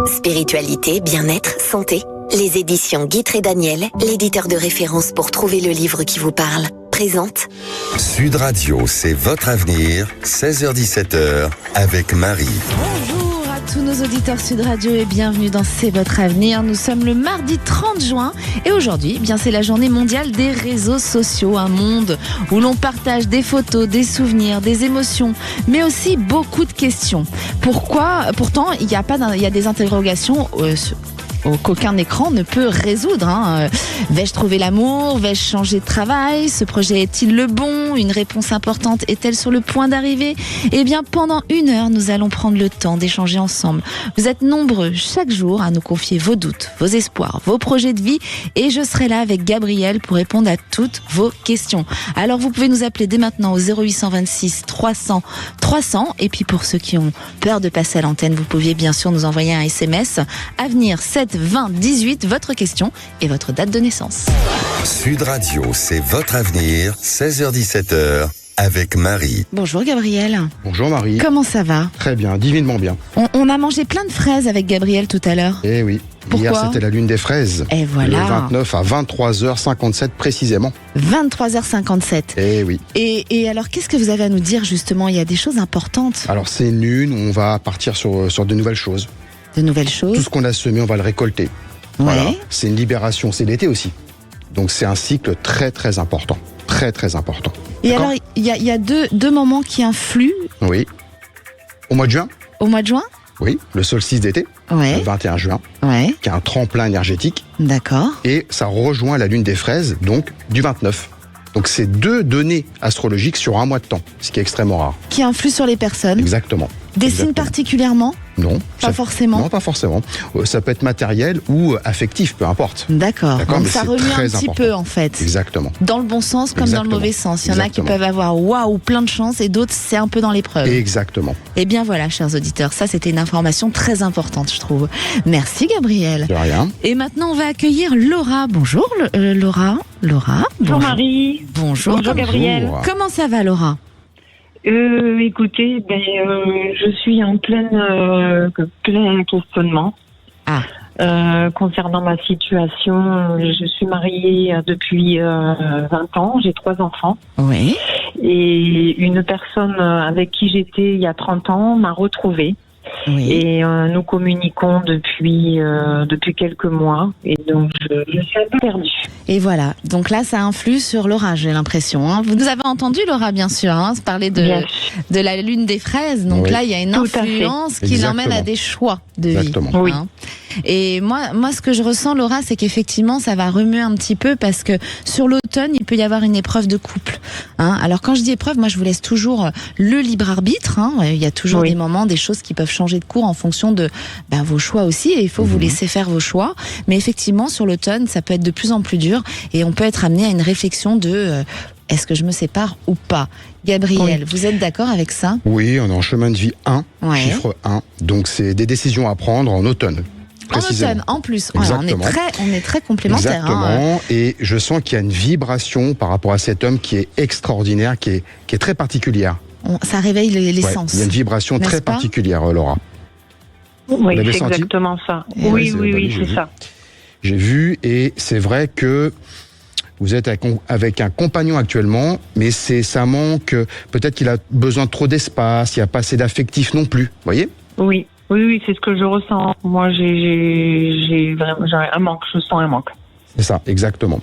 Spiritualité, bien-être, santé. Les éditions Guittre et Daniel, l'éditeur de référence pour trouver le livre qui vous parle, présente Sud Radio, c'est votre avenir, 16h-17h, avec Marie. Bonjour à tous nos auditeurs Sud Radio et bienvenue dans C'est votre avenir. Nous sommes le mardi 30 juin et aujourd'hui, c'est la journée mondiale des réseaux sociaux. Un monde où l'on partage des photos, des souvenirs, des émotions, mais aussi beaucoup de questions. Pourtant, il y a des interrogations qu'aucun écran ne peut résoudre. Vais-je trouver l'amour? Vais-je changer de travail? Ce projet est-il le bon? Une réponse importante est-elle sur le point d'arriver? Eh bien, pendant 1 heure, nous allons prendre le temps d'échanger ensemble. Vous êtes nombreux chaque jour à nous confier vos doutes, vos espoirs, vos projets de vie et je serai là avec Gabriel pour répondre à toutes vos questions. Alors, vous pouvez nous appeler dès maintenant au 0826 300 300 et puis pour ceux qui ont peur de passer à l'antenne, vous pouviez bien sûr nous envoyer un SMS Avenir 7 20 18, votre question et votre date de naissance. Sud Radio, c'est votre avenir, 16h-17h, avec Marie. Bonjour Gabriel. Bonjour Marie. Comment ça va? Très bien, divinement bien. On a mangé plein de fraises avec Gabriel tout à l'heure. Eh oui. Pourquoi? Hier, c'était la lune des fraises. Et voilà. Le 29 à 23h57 précisément. 23h57. Eh oui. Et alors, qu'est-ce que vous avez à nous dire justement? Il y a des choses importantes. Alors, c'est une lune où on va partir sur de nouvelles choses. De nouvelles choses. Tout ce qu'on a semé, on va le récolter. Ouais. Voilà. C'est une libération, c'est l'été aussi. Donc, c'est un cycle très, très important. Très, très important. Et D'accord. alors, il y a deux moments qui influent Oui. Au mois de juin, au mois de juin? oui, le solstice d'été, Ouais. le 21 juin, Ouais. qui est un tremplin énergétique. D'accord. Et ça rejoint la lune des fraises, donc du 29. Donc c'est 2 données astrologiques sur 1 mois de temps, ce qui est extrêmement rare. Qui influent sur les personnes. Exactement. Des signes Exactement. particulièrement? Non. Pas forcément. Non, pas forcément. Ça peut être matériel ou affectif, peu importe. D'accord. D'accord, Donc mais ça c'est remue un très petit important. peu en fait. Exactement. Dans le bon sens comme dans le Exactement. mauvais sens. Il y en a qui Exactement. peuvent avoir waouh, plein de chance et d'autres c'est un peu dans l'épreuve. Exactement. Eh bien voilà, chers auditeurs, ça c'était une information très importante, je trouve. Merci Gabriel. De rien. Et maintenant on va accueillir Laura. Bonjour Laura. Laura. Bonjour Marie. Bonjour. Bonjour Gabriel. Bonjour. Comment ça va Laura? Écoutez, je suis en plein questionnement. Ah. Concernant ma situation, je suis mariée depuis 20 ans, j'ai 3 enfants. Oui. Et une personne avec qui j'étais il y a 30 ans m'a retrouvée. Oui. Et nous communiquons depuis quelques mois. Et donc, je suis un peu perdue. Et voilà. Donc là, ça influe sur Laura, j'ai l'impression. Vous nous avez entendu, Laura, bien sûr, parler Bien de la lune des fraises. Donc Oui. là, il y a une Tout à fait. influence qui Exactement. l'emmène à des choix de Exactement. vie. Oui. Et moi, ce que je ressens, Laura, c'est qu'effectivement, ça va remuer un petit peu parce que sur l'automne, il peut y avoir une épreuve de couple. Alors quand je dis épreuve, moi, je vous laisse toujours le libre arbitre. Il y a toujours Oui. des moments, des choses qui peuvent changer de cours en fonction de vos choix aussi. Et il faut vous laisser faire vos choix. Mais effectivement, sur l'automne, ça peut être de plus en plus dur et on peut être amené à une réflexion de est-ce que je me sépare ou pas? Gabriel, vous êtes d'accord avec ça? Oui, on est en chemin de vie 1, Ouais. chiffre 1. Donc c'est des décisions à prendre en automne. En Précisément. automne, en plus. Voilà, Exactement. on est très complémentaires. Exactement. Et je sens qu'il y a une vibration par rapport à cet homme qui est extraordinaire, qui est très particulière. Ça réveille les Ouais, sens. il y a une vibration N'est-ce très pas particulière, Laura. Oui, l'avez c'est senti? exactement ça. Eh Oui, c'est- oui, bah oui, oui, j'ai c'est vu. ça. J'ai vu, et c'est vrai que vous êtes avec un compagnon actuellement, mais ça manque, peut-être qu'il a besoin de trop d'espace, il n'y a pas assez d'affectif non plus, vous voyez? Oui, oui, oui, c'est ce que je ressens. Moi, j'ai un manque, je sens un manque. C'est ça, exactement.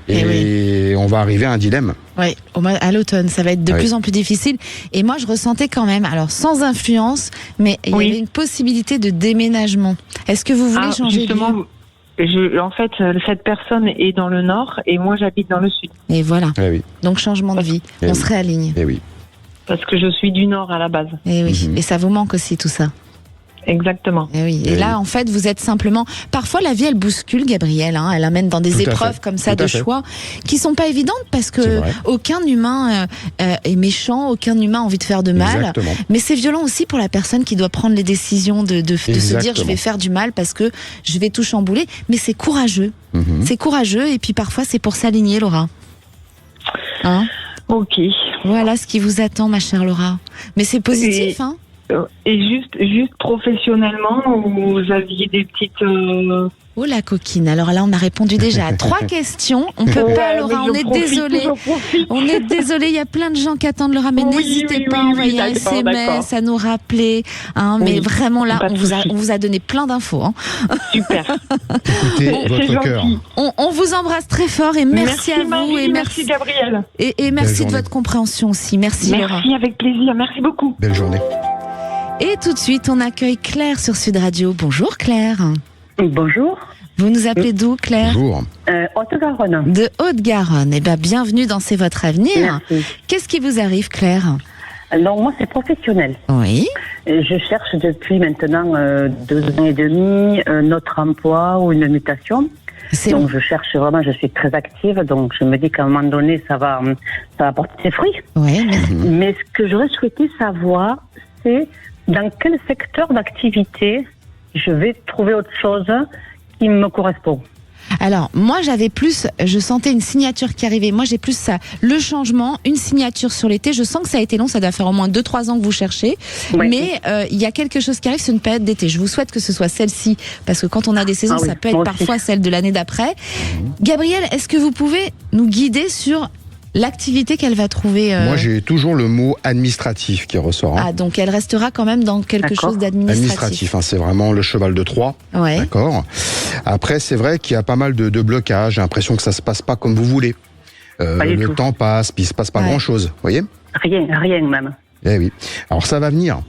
Eh Et on va arriver à un dilemme. Oui, à l'automne, ça va être de Oui. plus en plus difficile. Et moi, je ressentais quand même, alors sans influence, mais il y Oui. avait une possibilité de déménagement. Est-ce que vous voulez changer justement, de en fait, cette personne est dans le nord et moi, j'habite dans le sud. lieu? Et voilà. Eh oui, Donc changement de vie. Eh On oui. se réaligne. eh oui. Parce que je suis du nord à la base. Et oui. Mhm. Et ça vous manque aussi tout ça. Exactement. Et oui. Et Eh là, oui. en fait, vous êtes simplement. Parfois, la vie, elle bouscule, Gabriel. Elle amène dans des Tout à épreuves fait. comme ça Tout à de fait. choix qui sont pas évidentes parce C'est que vrai. aucun humain est méchant, aucun humain a envie de faire de mal. Exactement. Mais c'est violent aussi pour la personne qui doit prendre les décisions de se dire Exactement. je vais faire du mal parce que je vais tout chambouler. Mais c'est courageux. Mhm. C'est courageux et puis parfois c'est pour s'aligner, Laura. Ok. Voilà ce qui vous attend, ma chère Laura. Mais c'est positif, hein? Et juste professionnellement, vous aviez des petites... Oh la coquine, alors là on a répondu déjà à 3 questions. On peut pas, Laura, on est désolé. On est désolé, il y a plein de gens qui attendent Laura, mais n'hésitez pas à envoyer un SMS, à nous rappeler. Mais vraiment là, on vous a donné plein d'infos. Super. Écoutez votre cœur. On vous embrasse très fort et merci à vous. Marie, et merci Gabriel. Et merci de votre compréhension aussi. Merci Laura. Merci, avec plaisir. Merci beaucoup. Belle journée. Et tout de suite, on accueille Claire sur Sud Radio. Bonjour Claire. Bonjour. Vous nous appelez d'où, Claire? Bonjour. Haute-Garonne. De Haute-Garonne. Eh bien, bienvenue dans C'est votre avenir. Merci. Qu'est-ce qui vous arrive, Claire? Alors, moi, c'est professionnel. Oui. Je cherche depuis maintenant 2 ans et demi un autre emploi ou une mutation. Donc, je cherche vraiment, je suis très active, donc je me dis qu'à un moment donné, ça va porter ses fruits. Oui. Mais ce que j'aurais souhaité savoir, c'est dans quel secteur d'activité je vais trouver autre chose qui me correspond. Alors, moi, je sentais une signature qui arrivait. Moi, j'ai plus ça. Le changement, une signature sur l'été. Je sens que ça a été long. Ça doit faire au moins 2-3 ans que vous cherchez. Oui. Mais il y a quelque chose qui arrive sur une période d'été. Je vous souhaite que ce soit celle-ci. Parce que quand on a des saisons, ça peut être parfois celle de l'année d'après. Gabriel, est-ce que vous pouvez nous guider sur l'activité qu'elle va trouver? Moi, j'ai toujours le mot administratif qui ressort. Ah, donc elle restera quand même dans quelque chose d'administratif. Administratif, c'est vraiment le cheval de Troie. Ouais. D'accord. Après, c'est vrai qu'il y a pas mal de blocages. J'ai l'impression que ça se passe pas comme vous voulez. Le temps passe, puis il se passe pas grand-chose. Vous voyez? Rien même. Eh oui. Alors ça va venir.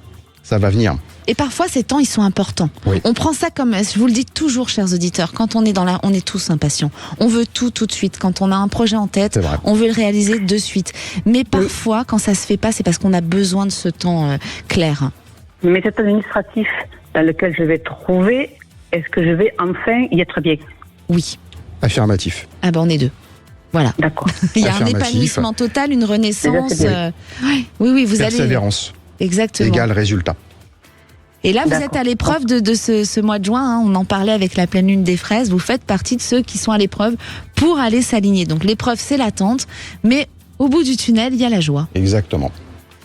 Ça va venir. Et parfois, ces temps, ils sont importants. Oui. On prend ça comme, je vous le dis toujours, chers auditeurs, quand on est on est tous impatients. On veut tout de suite. Quand on a un projet en tête, on veut le réaliser de suite. Mais parfois, quand ça se fait pas, c'est parce qu'on a besoin de ce temps clair. Mais cet administratif dans lequel je vais trouver, est-ce que je vais enfin y être bien? Oui. Affirmatif. Ah ben, on est 2. Voilà. D'accord. Il y a un épanouissement total, une renaissance. Oui, vous allez. Persévérance. Exactement. Égal résultat. Et là, vous êtes à l'épreuve de ce mois de juin. On en parlait avec la pleine lune des fraises. Vous faites partie de ceux qui sont à l'épreuve pour aller s'aligner. Donc l'épreuve, c'est l'attente. Mais au bout du tunnel, il y a la joie. Exactement.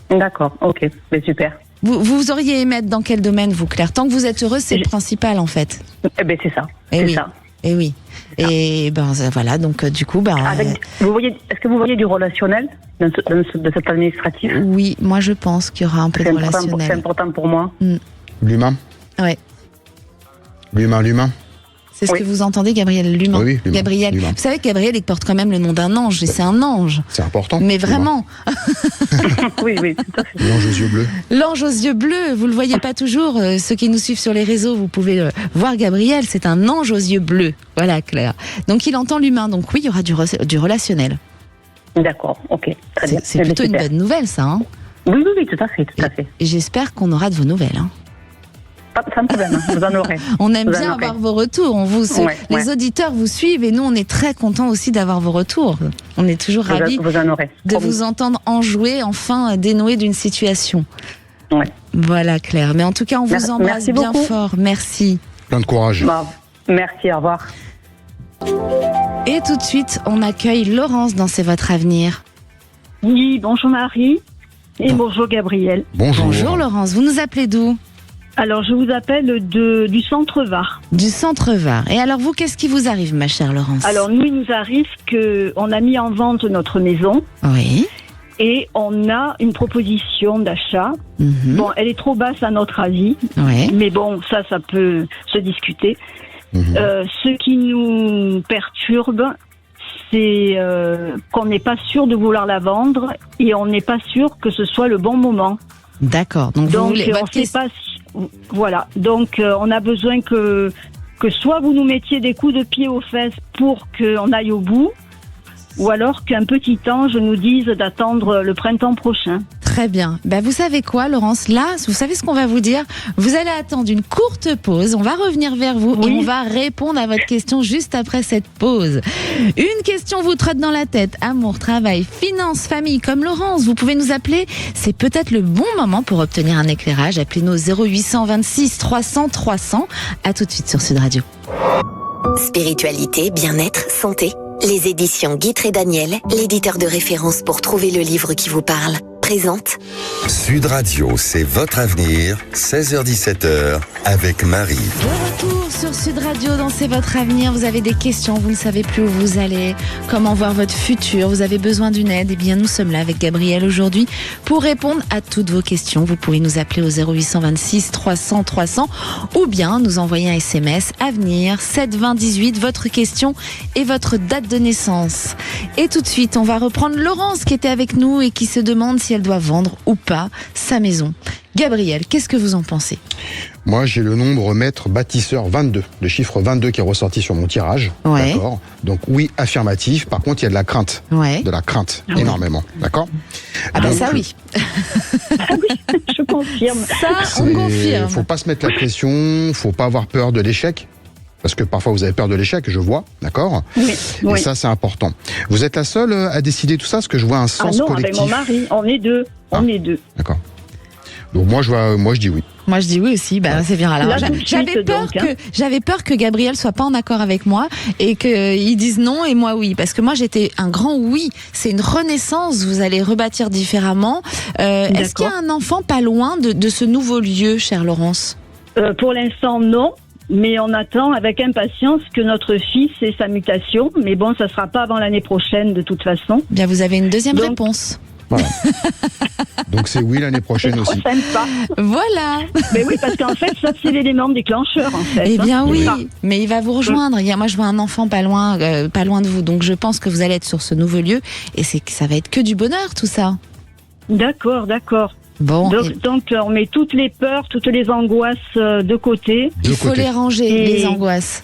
D'accord, ok. Mais super. Vous auriez aimé être dans quel domaine, vous, Claire? Tant que vous êtes heureuse, c'est le principal, en fait. Eh bien, c'est ça. Ça. Et oui. Et voilà, donc du coup... est-ce que vous voyez du relationnel de cet administratif? Oui, moi je pense qu'il y aura un peu de relationnel. C'est important pour moi. L'humain? Ouais. L'humain. C'est ce que vous entendez, Gabriel? L'humain. Oui, l'humain. Gabriel. L'humain. Vous savez que Gabriel, il porte quand même le nom d'un ange, et c'est un ange. C'est important. Mais vraiment. Oui, tout à fait. L'ange aux yeux bleus. L'ange aux yeux bleus, vous le voyez pas toujours. Ceux qui nous suivent sur les réseaux, vous pouvez voir Gabriel, c'est un ange aux yeux bleus. Voilà, Claire. Donc il entend l'humain. Donc oui, il y aura du relationnel. D'accord, ok. Très bien. C'est plutôt une bonne nouvelle, ça. Hein? Oui, tout à fait. Et j'espère qu'on aura de vos nouvelles. Hein. Sans problème, vous en aurez. On aime bien avoir vos retours. Les auditeurs vous suivent et nous, on est très contents aussi d'avoir vos retours. On est toujours ravis de vous entendre enjouer, enfin dénouer d'une situation. Ouais. Voilà, Claire. Mais en tout cas, on vous embrasse bien fort. Merci. Plein de courage. Bon, merci, au revoir. Et tout de suite, on accueille Laurence dans C'est votre avenir. Oui, bonjour Marie et bonjour Gabriel. Bonjour Laurence, vous nous appelez d'où? Alors, je vous appelle du centre Var. Du centre Var. Et alors, vous, qu'est-ce qui vous arrive, ma chère Laurence? Alors, nous, il nous arrive qu'on a mis en vente notre maison. Oui. Et on a une proposition d'achat. Bon, elle est trop basse à notre avis. Oui. Mais bon, ça peut se discuter. Ce qui nous perturbe, c'est qu'on n'est pas sûr de vouloir la vendre et on n'est pas sûr que ce soit le bon moment. D'accord. Donc on ne sait pas si... Voilà. Donc, on a besoin que soit vous nous mettiez des coups de pied aux fesses pour qu'on aille au bout, ou alors qu'un petit ange nous dise d'attendre le printemps prochain. Très bien. Vous savez quoi, Laurence? Là, vous savez ce qu'on va vous dire? Vous allez attendre une courte pause. On va revenir vers vous et on va répondre à votre question juste après cette pause. Une question vous trotte dans la tête. Amour, travail, finances, famille, comme Laurence. Vous pouvez nous appeler. C'est peut-être le bon moment pour obtenir un éclairage. Appelez-nous 0826 300 300. À tout de suite sur Sud Radio. Spiritualité, bien-être, santé. Les éditions Guitry et Daniel, l'éditeur de référence pour trouver le livre qui vous parle. présente Sud Radio, c'est votre avenir, 16h-17h, avec Marie. De retour sur Sud Radio dans C'est votre avenir. Vous avez des questions, vous ne savez plus où vous allez, comment voir votre futur, vous avez besoin d'une aide. Eh bien, nous sommes là avec Gabriel aujourd'hui pour répondre à toutes vos questions. Vous pouvez nous appeler au 0826 300 300 ou bien nous envoyer un SMS avenir 7 20 18, votre question et votre date de naissance. Et tout de suite, on va reprendre Laurence qui était avec nous et qui se demande si elle doit vendre ou pas sa maison. Gabriel, qu'est-ce que vous en pensez ? Moi, j'ai le nombre maître bâtisseur 22, le chiffre 22 qui est ressorti sur mon tirage. Ouais. D'accord. Donc oui, affirmatif. Par contre, il y a de la crainte. Ouais. De la crainte, énormément. D'accord. Ah ben Donc, ça oui. Ah oui, je confirme. Ça, on confirme. Faut pas se mettre la pression, faut pas avoir peur de l'échec. Parce que parfois vous avez peur de l'échec, je vois, d'accord ? Oui, Et oui. ça, c'est important. Vous êtes la seule à décider tout ça, parce que je vois un sens non, collectif. avec mon mari, on est deux. On est deux. D'accord. Donc moi, je dis oui. Moi je dis oui aussi, c'est bien. Alors, Là, tout de suite, j'avais peur que Gabriel soit pas en accord avec moi et qu'ils disent non et moi oui, parce que moi j'étais un grand oui. C'est une renaissance, vous allez rebâtir différemment. Est-ce qu'il y a un enfant pas loin de ce nouveau lieu, chère Laurence ? Pour l'instant, non. Mais on attend avec impatience que notre fils ait sa mutation. Mais bon, ça sera pas avant l'année prochaine de toute façon. Bien, vous avez une deuxième Donc- réponse. Voilà. Donc c'est oui l'année prochaine C'est trop aussi. sympa. Voilà. Mais oui, parce qu'en fait, ça, c'est l'élément déclencheur, en fait. Eh bien hein. oui, Ah, mais il va vous rejoindre. Moi je vois un enfant pas loin de vous, donc je pense que vous allez être sur ce nouveau lieu et ça va être que du bonheur tout ça. D'accord, d'accord. Bon, Donc, on met toutes les peurs, toutes les angoisses de côté. il faut les ranger, Et- les angoisses.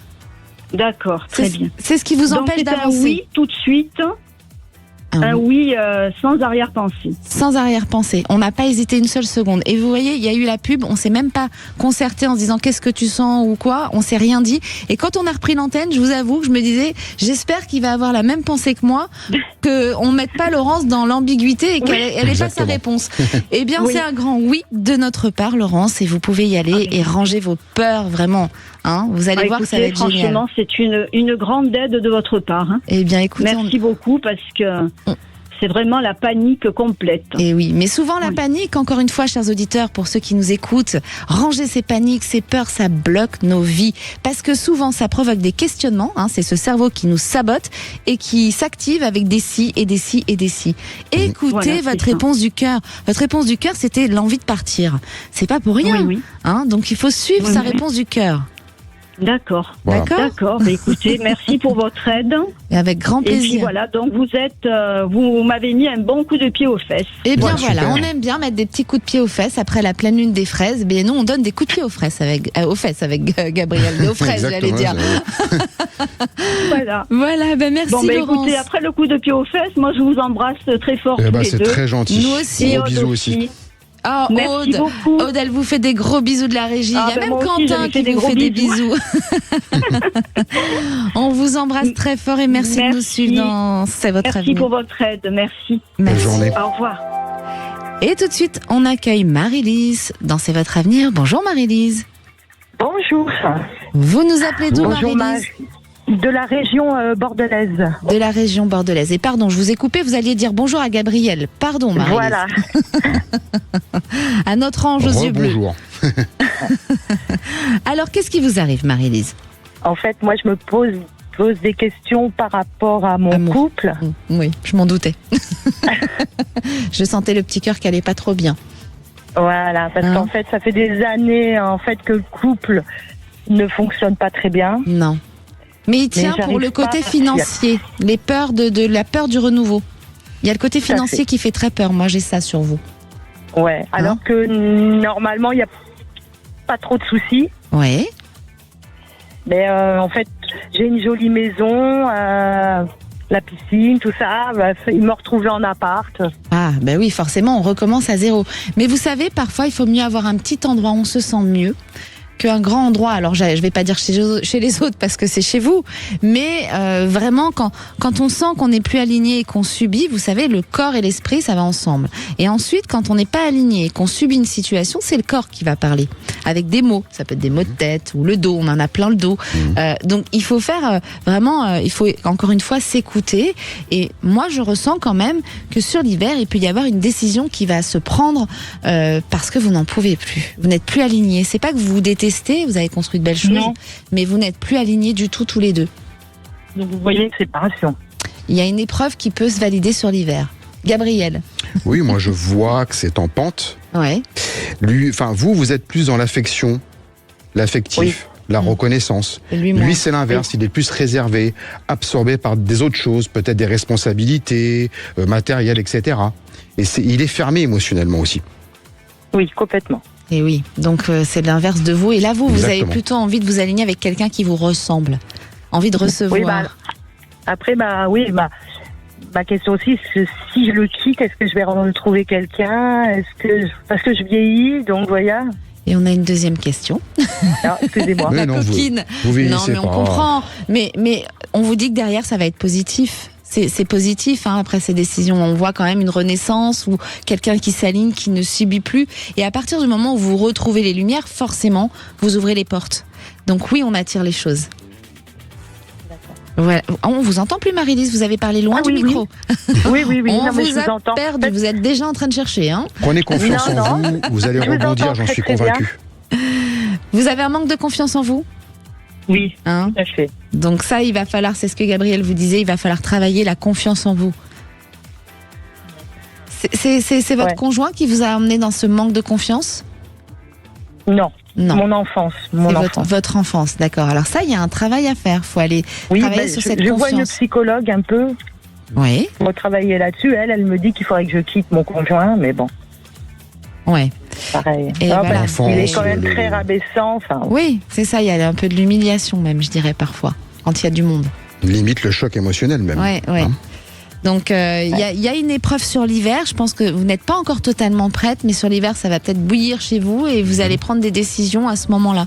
D'accord, très bien. C'est ce qui vous Donc, empêche c'est un d'avancer. oui tout de suite. Un oui sans arrière-pensée. Sans arrière-pensée. On n'a pas hésité une seule seconde. Et vous voyez, il y a eu la pub, on s'est même pas concerté en se disant qu'est-ce que tu sens ou quoi, on s'est rien dit. Et quand on a repris l'antenne, je vous avoue que je me disais, j'espère qu'il va avoir la même pensée que moi, qu'on mette pas Laurence dans l'ambiguïté et qu'elle ait pas sa Exactement. réponse. Eh bien, Oui. c'est un grand oui de notre part, Laurence, et vous pouvez y aller et ranger vos peurs, vraiment. Hein, vous allez voir que ça va être génial. Franchement, c'est une grande aide de votre part. Hein. Eh bien, écoutez, Merci beaucoup parce que c'est vraiment la panique complète. Et oui, mais souvent la panique, encore une fois, chers auditeurs, pour ceux qui nous écoutent, ranger ces paniques, ces peurs, ça bloque nos vies. Parce que souvent, ça provoque des questionnements, c'est ce cerveau qui nous sabote et qui s'active avec des si et des si et des si. Écoutez Voilà, votre c'est ça. réponse du cœur. Votre réponse du cœur, c'était l'envie de partir. C'est pas pour rien. Oui, oui. Donc il faut suivre Oui, sa oui. réponse du cœur. D'accord. Voilà. D'accord ? D'accord. Bah, écoutez, merci pour votre aide. Et avec grand Et puis plaisir. voilà, donc vous m'avez mis un bon coup de pied aux fesses. Eh bien Ouais, voilà, super. on aime bien mettre des petits coups de pied aux fesses après la pleine lune des fraises. Mais nous, on donne des coups de pied aux fraises aux fesses avec Gabriel. Aux fraises, j'allais dire. Voilà. Voilà, merci Bon, bah, Laurence. écoutez, après le coup de pied aux fesses, moi je vous embrasse très fort tous les C'est deux. très gentil. Nous aussi. Et Gros Aude bisous aussi. Ah, Merci Aude. beaucoup. Aude, elle vous fait des gros bisous de la régie. Ah, Il y a ben même moi aussi, Quentin j'avais qui fait des vous gros fait des bisous. bisous. On vous embrasse très fort et merci de nous Merci. suivre dans C'est votre Merci avenir. pour votre aide. Merci. Merci. Bonne journée. Au revoir. Et tout de suite, on accueille Marie-Lise dans C'est votre avenir. Bonjour Marie-Lise. Bonjour. Vous nous appelez d'où Bonjour Marie-Lise ? De la région bordelaise. De la région bordelaise. Et pardon, je vous ai coupé, vous alliez dire bonjour à Gabriel. Pardon Marie-Lise. Voilà. À notre ange aux yeux bleus. Bonjour. Alors, qu'est-ce qui vous arrive Marie-Lise ? En fait, moi, je me pose des questions par rapport à mon Amour. couple. Oui, je m'en doutais. Je sentais le petit cœur qui allait pas trop bien. Voilà, parce Hein. qu'en fait, ça fait des années en fait que le couple ne fonctionne pas très bien. Non. Mais il tient pour j'arrive le pas côté à partir. financier, les peurs de la peur du renouveau. Il y a le côté Tout à financier fait. qui fait très peur. Moi, j'ai ça sur vous. Ouais. Alors que normalement, il n'y a pas trop de soucis. Oui. Mais en fait, j'ai une jolie maison, la piscine, tout ça. Bah, il me retrouvait en appart. Ah, ben oui, forcément, on recommence à zéro. Mais vous savez, parfois, il faut mieux avoir un petit endroit où on se sent mieux qu'un grand endroit. Alors, je vais pas dire chez les autres parce que c'est chez vous, mais vraiment, quand on sent qu'on n'est plus aligné et qu'on subit, vous savez, le corps et l'esprit, ça va ensemble. Et ensuite, quand on n'est pas aligné et qu'on subit une situation, c'est le corps qui va parler avec des mots. Ça peut être des mots de tête ou le dos. On en a plein le dos. Donc, il faut faire vraiment, il faut encore une fois s'écouter. Et moi, je ressens quand même que sur l'hiver, il peut y avoir une décision qui va se prendre parce que vous n'en pouvez plus. Vous n'êtes plus alignés. C'est pas que vous vous détestez, vous avez construit de belles choses, mais vous n'êtes plus alignés du tout tous les deux. Donc vous voyez, séparation. Il y a une épreuve qui peut se valider sur l'hiver. Gabriel. Oui, moi je vois que c'est en pente. Ouais. Vous êtes plus dans l'affection, l'affectif, la reconnaissance. Lui, c'est l'inverse. Il est plus réservé, absorbé par des autres choses, peut-être des responsabilités matérielles, etc. Et il est fermé émotionnellement aussi. Oui, complètement. Et oui, donc c'est l'inverse de vous. Et là, vous avez plutôt envie de vous aligner avec quelqu'un qui vous ressemble. Envie de recevoir. Oui, après, ma question aussi, c'est que si je le quitte, est-ce que je vais retrouver quelqu'un? Parce que je vieillis, donc voilà. Et on a une deuxième question. Alors, excusez-moi. Ma coquine. Vous vieillissez non, mais on comprend. Mais on vous dit que derrière, ça va être positif. C'est positif, hein, après ces décisions. On voit quand même une renaissance ou quelqu'un qui s'aligne, qui ne subit plus. Et à partir du moment où vous retrouvez les lumières, forcément, vous ouvrez les portes. Donc oui, on attire les choses. Voilà. On vous entend plus, Marie-Lise, vous avez parlé loin du micro. Oui. On vous a perdu, vous êtes déjà en train de chercher. Hein. Prenez confiance en vous allez rebondir, j'en suis convaincu. Vous avez un manque de confiance en vous ? Oui, tout à fait. Donc ça, il va falloir, c'est ce que Gabriel vous disait, il va falloir travailler la confiance en vous. C'est votre conjoint qui vous a amené dans ce manque de confiance ? Non. Mon enfance. Votre enfance, d'accord. Alors ça, il y a un travail à faire. Il faut aller travailler sur cette confiance. Je vois une psychologue un peu. Oui. Pour travailler là-dessus. Elle me dit qu'il faudrait que je quitte mon conjoint, mais bon. Ouais. Pareil. Et voilà. Il est quand même très rabaissant. Oui, c'est ça. Il y a un peu de l'humiliation même, je dirais parfois, quand il y a du monde. Limite le choc émotionnel même. Ouais. Hein. Donc, il y a une épreuve sur l'hiver. Je pense que vous n'êtes pas encore totalement prête, mais sur l'hiver, ça va peut-être bouillir chez vous et vous allez prendre des décisions à ce moment-là.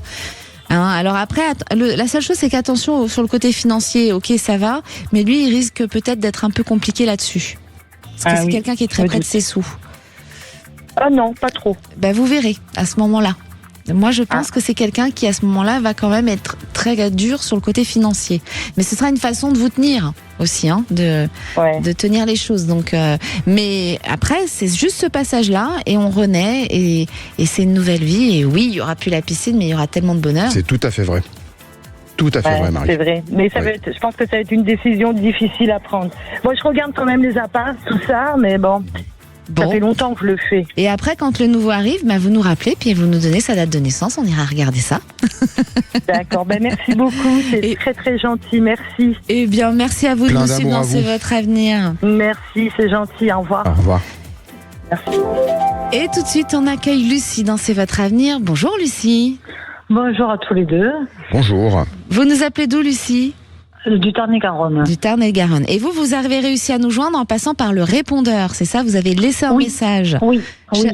Hein, alors après, la seule chose, c'est qu'attention sur le côté financier. Ok, ça va, mais lui, il risque peut-être d'être un peu compliqué là-dessus. Parce que c'est quelqu'un qui est très près de ses sous. Ah non, pas trop. Vous verrez à ce moment-là. Moi, je pense que c'est quelqu'un qui, à ce moment-là, va quand même être très dur sur le côté financier. Mais ce sera une façon de vous tenir aussi, hein, de tenir les choses. Donc, mais après, c'est juste ce passage-là et on renaît et c'est une nouvelle vie. Et oui, il y aura plus la piscine, mais il y aura tellement de bonheur. C'est tout à fait vrai. Tout à fait vrai, Marie. C'est vrai. Mais je pense que ça va être une décision difficile à prendre. Moi, je regarde quand même les apparts, tout ça, mais bon. Ça fait longtemps que je le fais. Et après, quand le nouveau arrive, vous nous rappelez, puis vous nous donnez sa date de naissance, on ira regarder ça. D'accord, merci beaucoup, c'est très très gentil, merci. Eh bien, merci à vous de nous suivre dans C'est votre avenir. Merci, c'est gentil, au revoir. Au revoir. Merci. Et tout de suite, on accueille Lucie dans C'est votre avenir. Bonjour Lucie. Bonjour à tous les deux. Bonjour. Vous nous appelez d'où, Lucie ? Du Tarn-et-Garonne. Du Tarn-et-Garonne. Et vous avez réussi à nous joindre en passant par le répondeur, c'est ça? Vous avez laissé un message. Oui.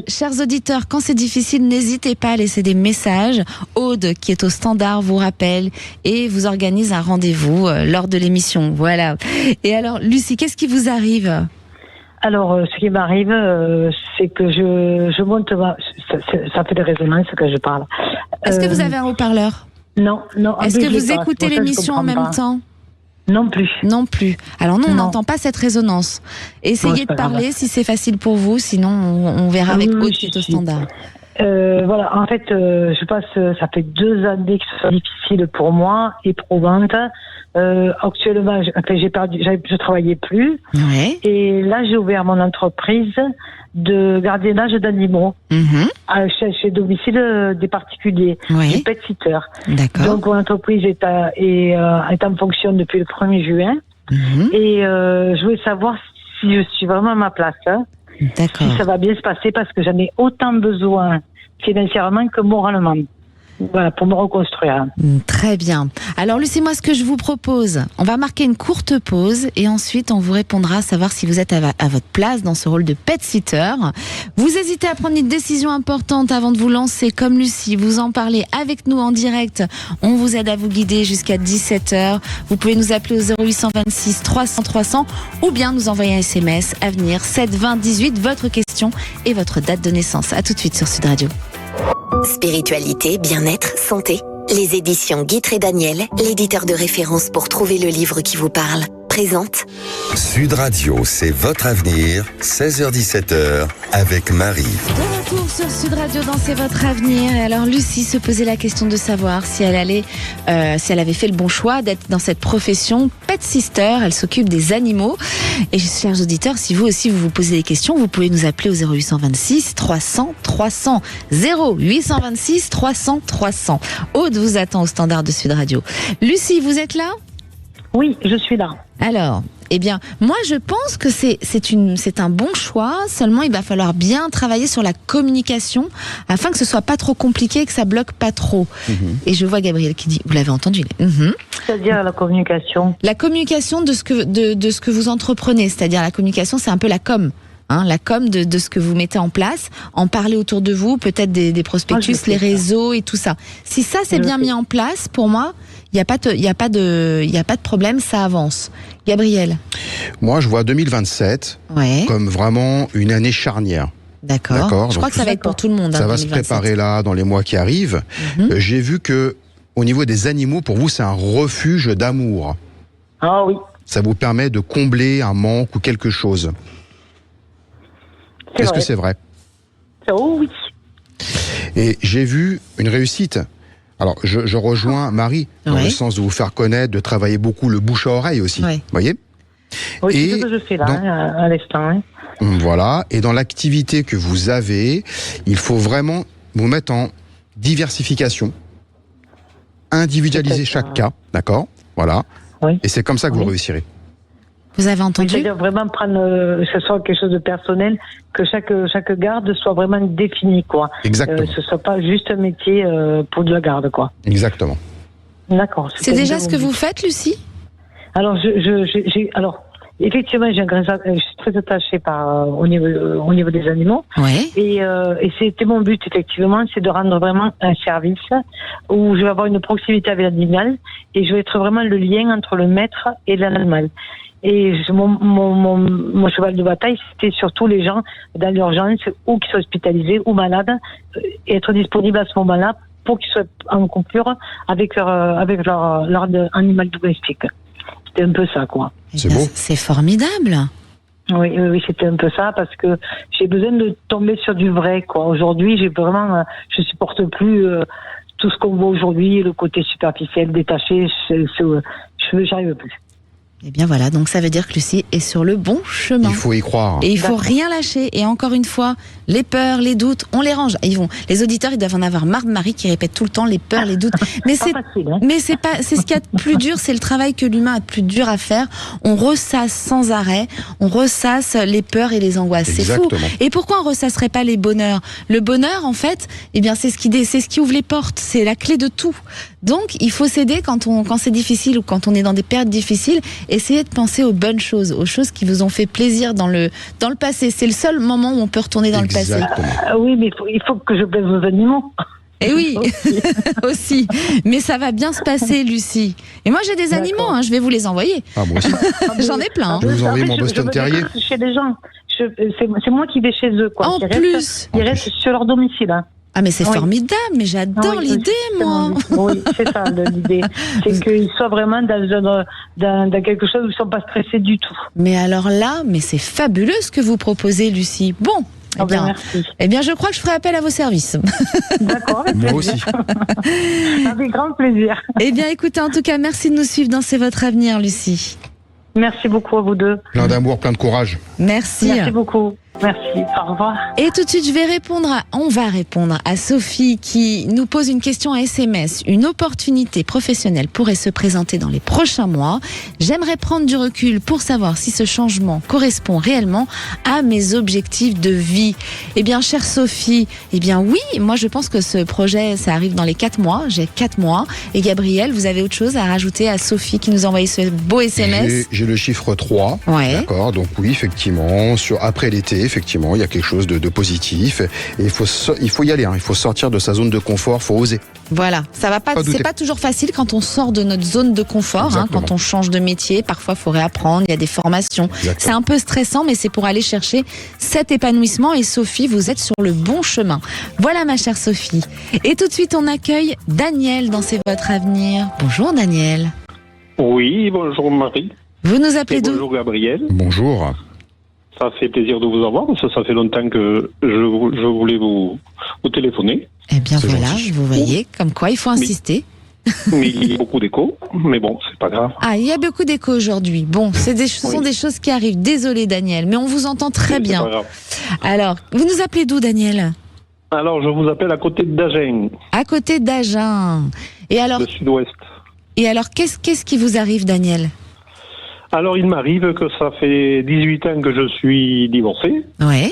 Chers auditeurs, quand c'est difficile, n'hésitez pas à laisser des messages. Aude, qui est au standard, vous rappelle et vous organise un rendez-vous lors de l'émission. Voilà. Et alors, Lucie, qu'est-ce qui vous arrive? Alors, ce qui m'arrive, c'est que je monte... Ça fait des résonances que je parle. Est-ce que vous avez un haut-parleur? Non. Est-ce que vous écoutez l'émission en même temps? Non plus. Non plus. Alors nous, on n'entend pas cette résonance. Essayez de parler si c'est facile pour vous, sinon on verra avec Aude qui est au standard. Voilà, en fait, je passe, ça fait 2 années qui sont difficiles pour moi, éprouvantes. Actuellement, je travaillais plus. Ouais. Et là, j'ai ouvert mon entreprise de gardiennage d'animaux chez domicile des particuliers, des pet-sitters. D'accord. Donc, mon entreprise est en fonction depuis le 1er juin. Et je voulais savoir si je suis vraiment à ma place. D'accord. Si ça va bien se passer parce que j'en ai autant besoin financièrement que moralement. Voilà, pour me reconstruire. Très bien. Alors Lucie, moi ce que je vous propose, on va marquer une courte pause et ensuite on vous répondra à savoir si vous êtes à votre place dans ce rôle de pet-sitter. Vous hésitez à prendre une décision importante avant de vous lancer comme Lucie, vous en parlez avec nous en direct. On vous aide à vous guider jusqu'à 17h. Vous pouvez nous appeler au 0826 300 300 ou bien nous envoyer un SMS Avenir 7 20 18, votre question et votre date de naissance. À tout de suite sur Sud Radio. Spiritualité, bien-être, santé. Les éditions Guitre et Daniel, l'éditeur de référence pour trouver le livre qui vous parle, présente Sud Radio, c'est votre avenir, 16h-17h, avec Marie. De retour sur Sud Radio dans C'est votre avenir. Et alors Lucie se posait la question de savoir si elle avait fait le bon choix d'être dans cette profession pet sister. Elle s'occupe des animaux. Et chers auditeurs, si vous aussi vous posez des questions, vous pouvez nous appeler au 0826 300 300. 0826 300 300. Aude vous attend au standard de Sud Radio. Lucie, vous êtes là ? Oui, je suis là. Alors, eh bien, moi je pense que c'est un bon choix, seulement il va falloir bien travailler sur la communication afin que ce soit pas trop compliqué et que ça bloque pas trop. Et je vois Gabriel qui dit, vous l'avez entendu, C'est-à-dire la communication. La communication de ce que vous entreprenez, c'est-à-dire la communication, c'est un peu la com. La com de ce que vous mettez en place, en parler autour de vous, peut-être des prospectus, les réseaux et tout ça. Si ça c'est bien mis en place, pour moi, il y a pas de problème, ça avance. Gabriel. Moi, je vois 2027 comme vraiment une année charnière. D'accord. Je crois que ça va être pour tout le monde. Ça va 2027. Se préparer là dans les mois qui arrivent. J'ai vu que au niveau des animaux, pour vous, c'est un refuge d'amour. Ah oui. Ça vous permet de combler un manque ou quelque chose. Est-ce que c'est vrai ? Oh oui. Et j'ai vu une réussite. Alors, je rejoins Marie, dans le sens de vous faire connaître, de travailler beaucoup le bouche à oreille aussi. Vous voyez ? Oui, c'est ce que je fais là, à l'instant. Voilà. Et dans l'activité que vous avez, il faut vraiment vous mettre en diversification, individualiser chaque cas, d'accord ? Voilà. Oui. Et c'est comme ça que vous réussirez. Vous avez entendu ? C'est-à-dire vraiment prendre, que ce soit quelque chose de personnel, que chaque garde soit vraiment définie, quoi. Exactement. Ce soit pas juste un métier pour de la garde, quoi. Exactement. D'accord. C'est déjà ce que vous faites, Lucie ? Alors, alors, effectivement, je suis très attachée au niveau des animaux. Ouais. Et c'était mon but, effectivement, c'est de rendre vraiment un service où je vais avoir une proximité avec l'animal et je vais être vraiment le lien entre le maître et l'animal. Et mon cheval de bataille, c'était surtout les gens dans l'urgence ou qui sont hospitalisés ou malades, et être disponible à ce moment-là pour qu'ils soient en coupure avec leur animal domestique. C'était un peu ça, quoi. C'est beau. C'est formidable. Oui, c'était un peu ça, parce que j'ai besoin de tomber sur du vrai, quoi. Aujourd'hui, je supporte plus tout ce qu'on voit aujourd'hui, le côté superficiel, détaché, j'arrive plus. Eh bien voilà, donc ça veut dire que Lucie est sur le bon chemin. Il faut y croire. Et il faut rien lâcher. Et encore une fois, les peurs, les doutes, on les range. Les auditeurs, ils doivent en avoir marre de Marie qui répète tout le temps les peurs, les doutes. Mais c'est ce qu'il y a de plus dur, c'est le travail que l'humain a de plus dur à faire. On ressasse sans arrêt, on ressasse les peurs et les angoisses. Exactement. C'est fou. Et pourquoi on ressasserait pas les bonheurs ? Le bonheur, en fait, eh bien c'est ce qui ouvre les portes, c'est la clé de tout. Donc il faut s'aider quand c'est difficile ou quand on est dans des périodes difficiles. Essayez de penser aux bonnes choses, aux choses qui vous ont fait plaisir dans le passé. C'est le seul moment où on peut retourner dans le passé. Oui, mais il faut que je plaise aux animaux. Et oui, aussi. Mais ça va bien se passer, Lucie. Et moi, j'ai des animaux, je vais vous les envoyer. Ah, moi aussi. J'en ai plein. Je vous envoie mon Boston Terrier. Chez les gens. C'est moi qui vais chez eux, quoi. Ils restent sur leur domicile. Ah mais c'est formidable, mais j'adore l'idée, moi. Oui, c'est ça l'idée. C'est qu'ils soient vraiment dans quelque chose où ils ne sont pas stressés du tout. Mais alors là, c'est fabuleux ce que vous proposez, Lucie. Bon, eh bien, je crois que je ferai appel à vos services. D'accord, moi aussi. Avec grand plaisir. Eh bien, écoutez, en tout cas, merci de nous suivre dans C'est votre avenir, Lucie. Merci beaucoup à vous deux. Plein d'amour, plein de courage. Merci. Merci beaucoup. Merci, au revoir. Et tout de suite, on va répondre à Sophie qui nous pose une question à SMS. Une opportunité professionnelle pourrait se présenter dans les prochains mois. J'aimerais prendre du recul pour savoir si ce changement correspond réellement à mes objectifs de vie. Eh bien, chère Sophie, eh bien oui, moi je pense que ce projet, ça arrive dans les 4 mois. J'ai 4 mois. Et Gabriel, vous avez autre chose à rajouter à Sophie qui nous a envoyé ce beau SMS? J'ai le chiffre 3. Ouais. D'accord, donc oui, effectivement, après l'été, effectivement, il y a quelque chose de positif. Et il faut y aller, hein. Il faut sortir de sa zone de confort, il faut oser. Voilà, ça va pas, c'est pas toujours facile quand on sort de notre zone de confort, hein, quand on change de métier. Parfois, il faut réapprendre, il y a des formations. Exactement. C'est un peu stressant, mais c'est pour aller chercher cet épanouissement. Et Sophie, vous êtes sur le bon chemin. Voilà, ma chère Sophie. Et tout de suite, on accueille Daniel dans C'est votre avenir. Bonjour, Daniel. Oui, bonjour Marie. Vous nous appelez d'où? Bonjour Gabriel. Bonjour. Ça fait plaisir de vous avoir, parce que ça fait longtemps que je voulais vous téléphoner. Eh bien C'est voilà, gentil. vous voyez, comme quoi il faut insister. Mais il y a beaucoup d'écho, mais bon, c'est pas grave. Ah, il y a beaucoup d'écho aujourd'hui. Bon, ce sont des choses qui arrivent. Désolé, Daniel, mais on vous entend très bien. Pas grave. Alors, vous nous appelez d'où, Daniel? Alors, je vous appelle à côté d'Agen. À côté d'Agen. Et alors, Le sud-ouest. et alors qu'est-ce qui vous arrive, Daniel? Alors, il m'arrive que ça fait 18 ans que je suis divorcé, Ouais.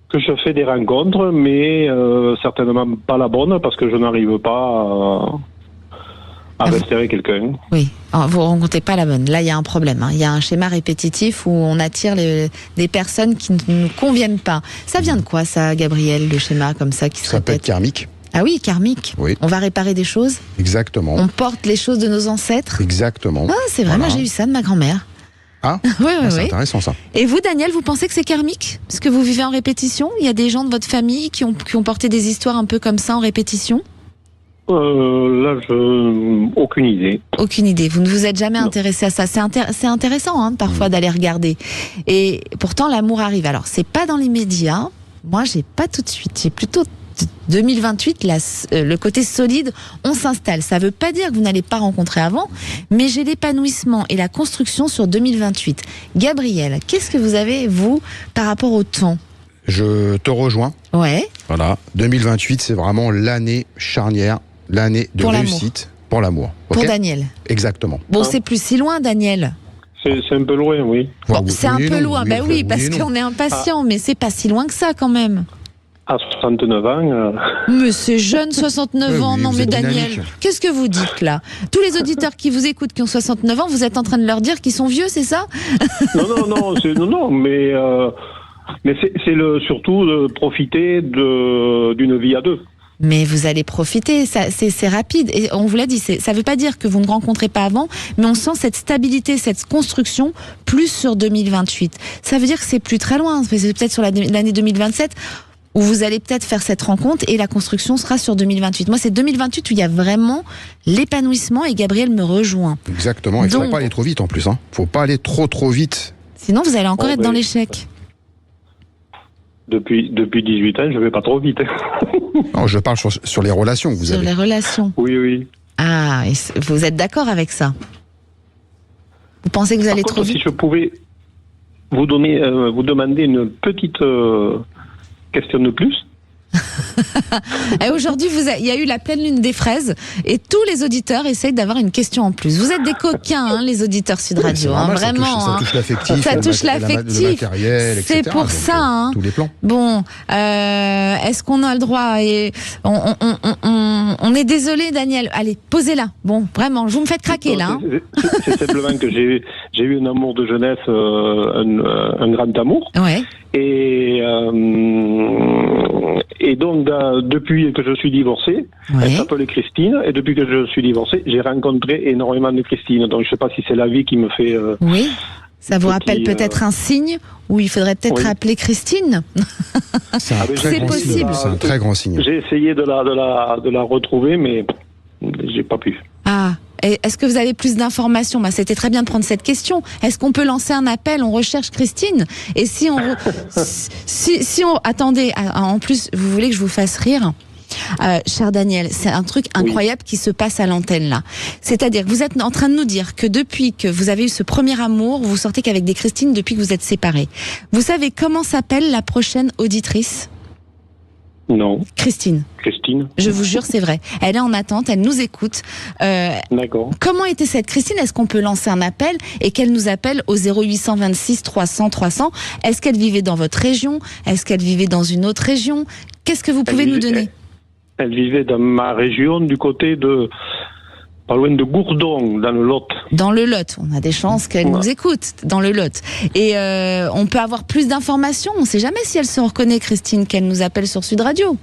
que je fais des rencontres, mais certainement pas la bonne, parce que je n'arrive pas à restaurer quelqu'un. Oui. Alors, vous ne rencontrez pas la bonne. Là, il y a un problème. Hein. Il y a un schéma répétitif où on attire des personnes qui ne nous conviennent pas. Ça vient de quoi, ça, Gabriel, le schéma comme ça qui se Ça peut être répète? karmique. Ah oui, karmique. Oui. On va réparer des choses. Exactement. On porte les choses de nos ancêtres. Exactement. Ah, c'est vrai, Voilà. moi j'ai eu ça de ma grand-mère. Ah, Oui, c'est oui. intéressant ça. Et vous, Daniel, vous pensez que c'est karmique? Parce que vous vivez en répétition? Il y a des gens de votre famille qui ont porté des histoires un peu comme ça en répétition? Là, aucune idée. Aucune idée. Vous ne vous êtes jamais Non. intéressé à ça. C'est intéressant, hein, parfois, d'aller regarder. Et pourtant, l'amour arrive. Alors, c'est pas dans l'immédiat. Moi, j'ai pas tout de suite. J'ai plutôt 2028, le côté solide, on s'installe. Ça veut pas dire que vous n'allez pas rencontrer avant, mais j'ai l'épanouissement et la construction sur 2028. Gabriel, qu'est-ce que vous avez, vous, par rapport au temps? Je te rejoins. Ouais. Voilà. 2028, c'est vraiment l'année charnière, l'année de Pour l'amour. réussite pour l'amour. Pour Ok. Daniel. Exactement. Bon, Ah. c'est plus si loin, Daniel. C'est un peu loin, oui. Bon, Oui, c'est un et peu non, loin. Ben oui, parce et non. qu'on est impatient, mais c'est pas si loin que ça, quand même. À 69 ans, Mais c'est jeune, 69 ans. Oui, non, vous mais êtes Daniel, dynamique. qu'est-ce que vous dites là? Tous les auditeurs qui vous écoutent, qui ont 69 ans, vous êtes en train de leur dire qu'ils sont vieux, c'est ça? non, mais c'est surtout de profiter d'une vie à deux. Mais vous allez profiter, c'est rapide. Et on vous l'a dit, ça ne veut pas dire que vous ne rencontrez pas avant, mais on sent cette stabilité, cette construction plus sur 2028. Ça veut dire que c'est plus très loin, c'est peut-être sur l'année 2027 où vous allez peut-être faire cette rencontre et la construction sera sur 2028. Moi, c'est 2028 où il y a vraiment l'épanouissement et Gabriel me rejoint. Exactement. Il ne faut Donc- pas aller trop vite en plus. Hein. Faut pas aller trop vite. Sinon, vous allez encore Oh, être ben, dans l'échec. Depuis 18 ans, je vais pas trop vite. Non, je parle sur les relations que vous Sur avez. les relations. Oui. Ah, et vous êtes d'accord avec ça? Vous pensez que vous Par allez contre, trop vite? si je pouvais vous demander une petite question de plus. Et aujourd'hui, il y a eu la pleine lune des fraises et tous les auditeurs essayent d'avoir une question en plus. Vous êtes des coquins, hein, les auditeurs Sud C'est Radio, normal, ça vraiment. touche- ça touche l'affectif, Ça le touche mat- l'affectif. le matériel, C'est etc. pour Donc, ça. Hein. tous les plans. Bon, est-ce qu'on a le droit et on est désolé, Daniel. Allez, posez-la. Bon, vraiment, vous me faites craquer là. Hein. C'est simplement que j'ai eu un amour de jeunesse, un grand amour. Ouais. Et donc, depuis que je suis divorcé, elle Ouais. s'appelait Christine, et depuis que je suis divorcé, j'ai rencontré énormément de Christine. Donc, je sais pas si c'est la vie qui me fait... Oui. Ça vous Petit, rappelle peut-être un signe où il faudrait peut-être oui. appeler Christine. C'est un Ah, mais très c'est grand signe. possible. C'est un très grand signe. J'ai essayé de la retrouver, mais j'ai pas pu. Ah, et est-ce que vous avez plus d'informations? Bah, c'était très bien de prendre cette question. Est-ce qu'on peut lancer un appel? On recherche Christine. Et si on... si on... Attendez, en plus, vous voulez que je vous fasse rire? Cher Daniel, c'est un truc incroyable qui se passe à l'antenne là. C'est-à-dire que vous êtes en train de nous dire que depuis que vous avez eu ce premier amour, vous sortez qu'avec des Christine depuis que vous êtes séparés. Vous savez comment s'appelle la prochaine auditrice ? Non. Christine. Je vous jure, c'est vrai. Elle est en attente, elle nous écoute. D'accord. Comment était cette Christine ? Est-ce qu'on peut lancer un appel et qu'elle nous appelle au 0826 300 300 ? Est-ce qu'elle vivait dans votre région ? Est-ce qu'elle vivait dans une autre région ? Qu'est-ce que vous pouvez nous donner ? Elle vivait dans ma région, du côté de... Pas loin de Gourdon, dans le Lot. Dans le Lot. On a des chances qu'elle nous écoute, dans le Lot. Et on peut avoir plus d'informations. On ne sait jamais si elle se reconnaît, Christine, qu'elle nous appelle sur Sud Radio.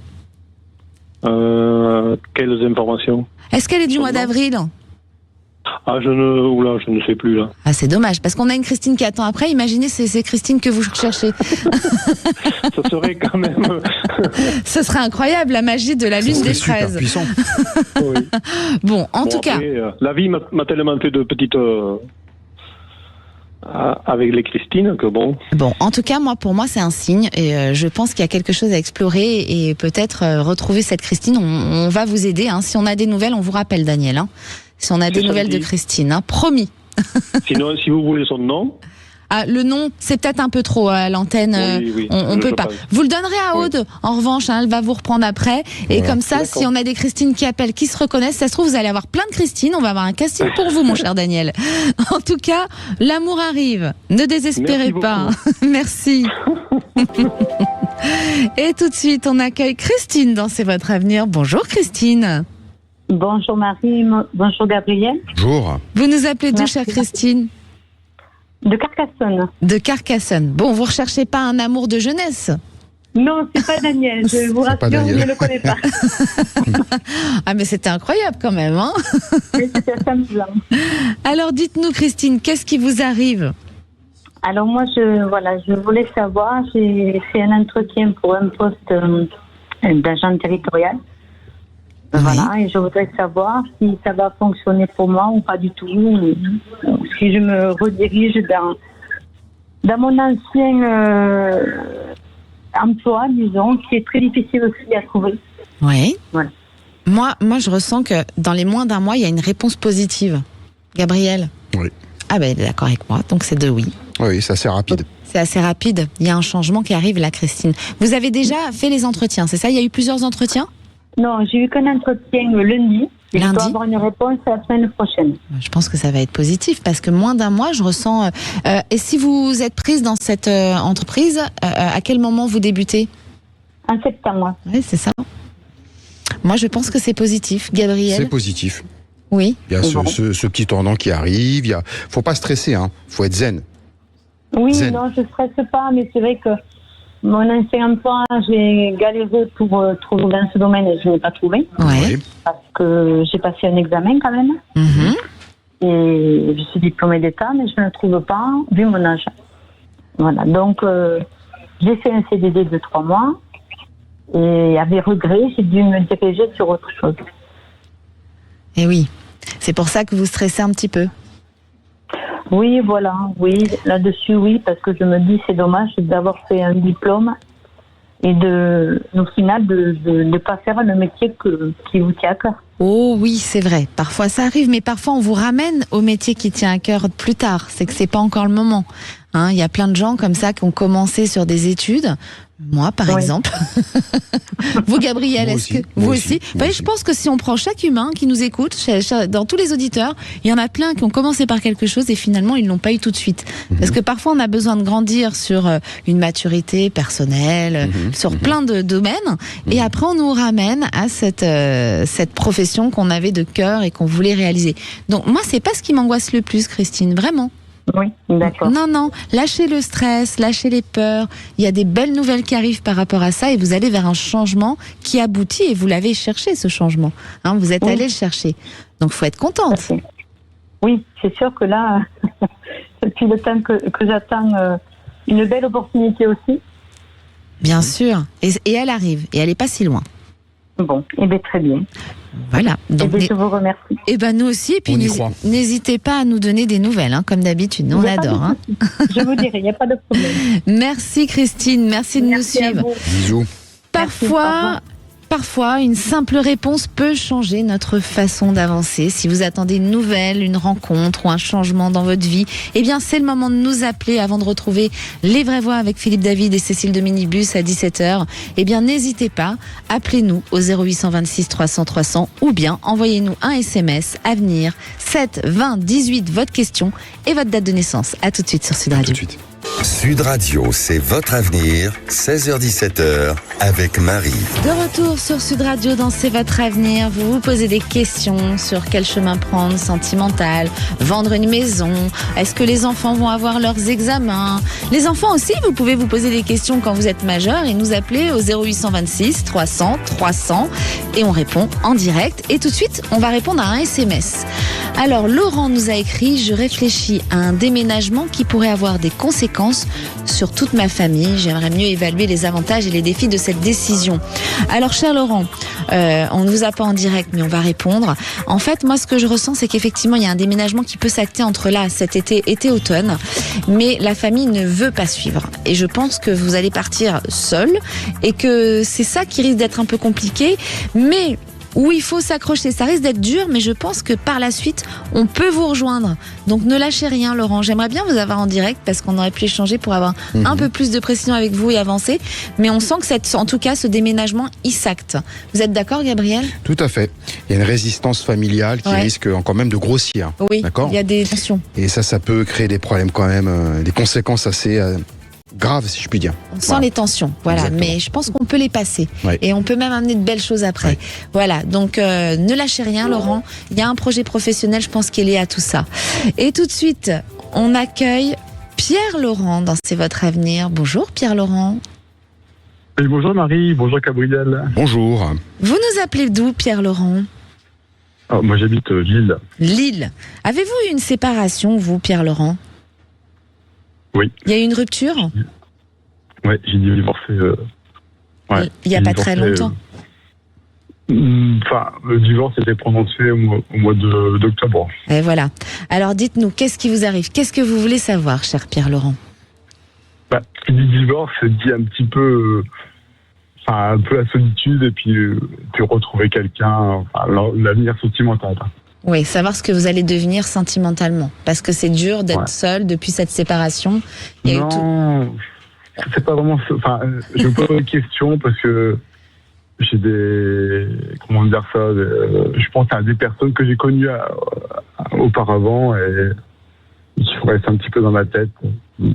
Quelles informations ? Est-ce qu'elle est du mois d'avril ? Ah, je ne sais plus, là. Ah, c'est dommage, parce qu'on a une Christine qui attend après. Imaginez, c'est Christine que vous cherchez. Ça serait quand même... Ce serait incroyable, la magie de la lune des fraises. Puissant. Oui. Bon, en tout cas... la vie m'a tellement fait de petites... avec les Christine que bon... Bon, en tout cas, pour moi, c'est un signe. Et je pense qu'il y a quelque chose à explorer et peut-être retrouver cette Christine. On va vous aider. Hein. Si on a des nouvelles, on vous rappelle, Daniel. Hein. Si on a des nouvelles de Christine, hein, promis. Sinon, si vous voulez son nom... Ah, le nom, c'est peut-être un peu trop à l'antenne. Oui, on peut pas. Vous le donnerez à Aude. En revanche, hein, elle va vous reprendre après. Et comme ça, si on a des Christine qui appellent, qui se reconnaissent, ça se trouve, vous allez avoir plein de Christine. On va avoir un casting pour vous, mon cher Daniel. En tout cas, l'amour arrive. Ne désespérez pas. Merci. Et tout de suite, on accueille Christine dans C'est votre avenir. Bonjour Christine. Bonjour Marie, bonjour Gabriel. Bonjour. Vous nous appelez d'où, chère Christine ? De Carcassonne. De Carcassonne. Bon, vous recherchez pas un amour de jeunesse ? Non, c'est pas Daniel. Je vous rassure, je ne le connais pas. Ah, mais c'était incroyable quand même, hein ? Oui, c'était assez amusant. Alors, dites-nous, Christine, qu'est-ce qui vous arrive ? Alors moi, je voulais savoir, j'ai fait un entretien pour un poste d'agent territorial. Oui. Voilà, et je voudrais savoir si ça va fonctionner pour moi ou pas du tout. Si je me redirige dans mon ancien emploi, disons, qui est très difficile aussi à trouver. Oui. Voilà. Moi, je ressens que dans les moins d'un mois, il y a une réponse positive. Gabriel ? Oui. Ah ben, elle est d'accord avec moi, donc c'est de oui. Oui, c'est assez rapide. C'est assez rapide. Il y a un changement qui arrive là, Christine. Vous avez déjà fait les entretiens, c'est ça ? Il y a eu plusieurs entretiens ? Non, j'ai eu qu'un entretien lundi. Et Lundi. je dois avoir une réponse la semaine prochaine. Je pense que ça va être positif parce que moins d'un mois, je ressens... et si vous êtes prise dans cette entreprise, à quel moment vous débutez ? En septembre. Oui, c'est ça. Moi, je pense que c'est positif. Gabriel ? C'est positif. Oui. Il y a ce petit tournant qui arrive. Faut pas stresser, hein. Faut être zen. Oui, zen. non, je ne stresse pas, mais c'est vrai que mon ancien emploi, j'ai galéré pour trouver dans ce domaine et je n'ai pas trouvé. Ouais. Parce que j'ai passé un examen quand même. Mhm. Et je suis diplômée d'État, mais je ne le trouve pas, vu mon âge. Voilà, donc j'ai fait un CDD de 3 mois. Et avec regret, j'ai dû me diriger sur autre chose. Et oui, c'est pour ça que vous stressez un petit peu. Oui, voilà, oui, là-dessus, oui, parce que je me dis c'est dommage d'avoir fait un diplôme et au final, de ne pas faire le métier qui vous tient à cœur. Oh oui, c'est vrai. Parfois ça arrive, mais parfois on vous ramène au métier qui tient à cœur plus tard. C'est que c'est pas encore le moment. Hein, il y a plein de gens comme ça qui ont commencé sur des études. Moi, par exemple. Vous, Gabriel, Moi est-ce aussi, que vous moi aussi, aussi. Je pense que si on prend chaque humain qui nous écoute, dans tous les auditeurs, il y en a plein qui ont commencé par quelque chose et finalement ils l'ont pas eu tout de suite. Parce que parfois on a besoin de grandir sur une maturité personnelle, sur plein de domaines, et après on nous ramène à cette profession qu'on avait de cœur et qu'on voulait réaliser. Donc moi, c'est pas ce qui m'angoisse le plus, Christine, vraiment. Oui, d'accord. Non, lâchez le stress, lâchez les peurs. Il y a des belles nouvelles qui arrivent par rapport à ça et vous allez vers un changement qui aboutit et vous l'avez cherché, ce changement. Hein, vous êtes allé le chercher. Donc, il faut être contente. Oui, c'est sûr que là, depuis le temps que j'attends une belle opportunité aussi. Bien sûr. Et elle arrive. Et elle n'est pas si loin. Bon, et bien très bien. Voilà. Donc, je vous remercie. Et ben nous aussi. Et puis n'hésitez pas à nous donner des nouvelles, hein, comme d'habitude. Nous, on adore. Hein. Je vous dirai, il n'y a pas de problème. Merci Christine, merci de nous suivre. Bisous. Parfois, parfois, une simple réponse peut changer notre façon d'avancer. Si vous attendez une nouvelle, une rencontre ou un changement dans votre vie, eh bien, c'est le moment de nous appeler avant de retrouver Les Vraies Voix avec Philippe David et Cécile de Minibus à 17h. Eh bien, n'hésitez pas, appelez-nous au 0826 300 300 ou bien envoyez-nous un SMS Avenir 7 20 18, votre question et votre date de naissance. À tout de suite sur Sud Radio. Tout de suite. Sud Radio, c'est votre avenir, 16h-17h, avec Marie. De retour sur Sud Radio dans C'est votre avenir. Vous vous posez des questions sur quel chemin prendre, sentimental, vendre une maison, est-ce que les enfants vont avoir leurs examens? Les enfants aussi, vous pouvez vous poser des questions quand vous êtes majeur et nous appeler au 0826 300 300 et on répond en direct. Et tout de suite, on va répondre à un SMS. Alors, Laurent nous a écrit « Je réfléchis à un déménagement qui pourrait avoir des conséquences sur toute ma famille. J'aimerais mieux évaluer les avantages et les défis de cette décision. » Alors, cher Laurent, on ne vous a pas en direct, mais on va répondre. En fait, moi, ce que je ressens, c'est qu'effectivement, il y a un déménagement qui peut s'acter entre là, cet été-automne, mais la famille ne veut pas suivre. Et je pense que vous allez partir seul et que c'est ça qui risque d'être un peu compliqué, mais où il faut s'accrocher. Ça risque d'être dur, mais je pense que par la suite, on peut vous rejoindre. Donc ne lâchez rien, Laurent. J'aimerais bien vous avoir en direct parce qu'on aurait pu échanger pour avoir un peu plus de précision avec vous et avancer. Mais on sent que en tout cas, ce déménagement, il s'acte. Vous êtes d'accord, Gabriel ? Tout à fait. Il y a une résistance familiale qui risque quand même de grossir. Oui, d'accord ? Il y a des tensions. Et ça peut créer des problèmes quand même, des conséquences assez grave, si je puis dire. On sent les tensions, voilà. Exactement. Mais je pense qu'on peut les passer. Ouais. Et on peut même amener de belles choses après. Ouais. Voilà, donc ne lâchez rien, Laurent. Il y a un projet professionnel, je pense, qui est lié à tout ça. Et tout de suite, on accueille Pierre-Laurent dans C'est votre avenir. Bonjour Pierre-Laurent. Et bonjour Marie, bonjour Gabriel. Bonjour. Vous nous appelez d'où, Pierre-Laurent ? Moi j'habite Lille. Lille. Avez-vous eu une séparation, vous, Pierre-Laurent ? Oui. Il y a eu une rupture ? Oui, j'ai divorcé. Il n'y a pas très longtemps. Enfin, le divorce était prononcé au mois d'octobre. Et voilà. Alors dites-nous, qu'est-ce qui vous arrive ? Qu'est-ce que vous voulez savoir, cher Pierre-Laurent ? Qui dit divorce, dit un petit peu, un peu la solitude et puis retrouver quelqu'un, l'avenir sentimental. Oui, savoir ce que vous allez devenir sentimentalement. Parce que c'est dur d'être seul depuis cette séparation. C'est pas vraiment... je me pose des questions parce que j'ai des... Comment dire ça je pense à des personnes que j'ai connues auparavant et qui restent un petit peu dans ma tête.